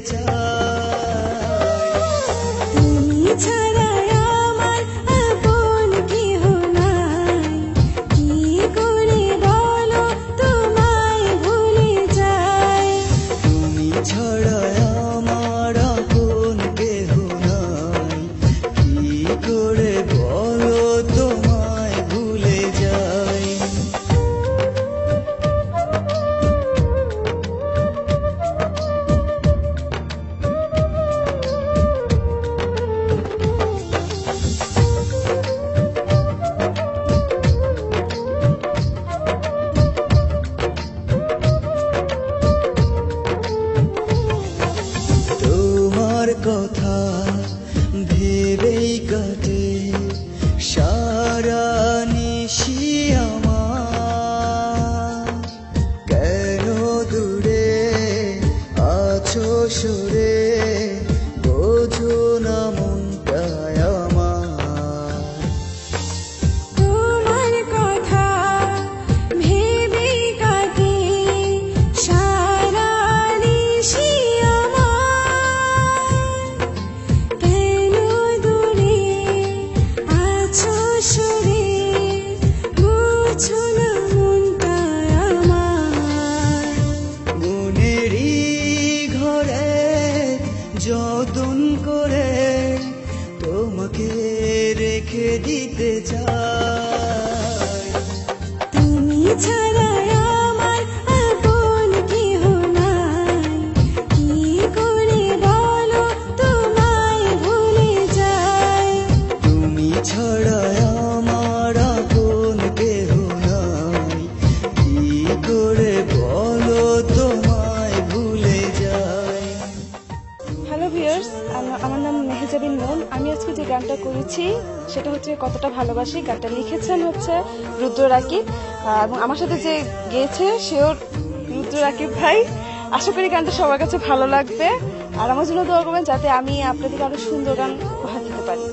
চাই। তুমি ছাড়া আমার আপন কেহ নাই, কি করে বলো তোমায় ভুলে যাই। তুমি ছাড়া আমার আপন কেহ নাই, কি করে বলো তোমায় ভুলে যাই। তোমার কথা ভেবেই কাটে সারা নিশি আমার। কেন দূরে আছো সরে, বোঝো না মনটায় আমার। তোমার কথা ভেবে কাটে সারা নিশি আমার। কেন দূরে আছো সরে, বুঝো না মনটা আমার। মনেরই ঘরে যতন করে তোমাকে রেখে দিতে চাই। তুমি ছাড়া আমার আপন কেহ নাই, কি করে বলো তোমায় ভুলে যাই। তুমি ছাড়া আমার আপন কেহ নাই, কি করে বলো তোমায় ভুলে যাই। হ্যালো ভিউয়ার্স, আমার নাম মেহেজাবিন মুন। আমি আজকে যে গানটা করেছি সেটা হচ্ছে কতটা ভালোবাসি। গানটা লিখেছেন হচ্ছে রুদ্র রাকিব, এবং আমার সাথে যে গেয়েছে সেও রুদ্র রাকিব ভাই। আশা করি গানটা সবার কাছে ভালো লাগবে, আর আমার জন্য দোয়া করবেন যাতে আমি আপনাদেরকে আরো সুন্দর গান উপহার দিতে পারি।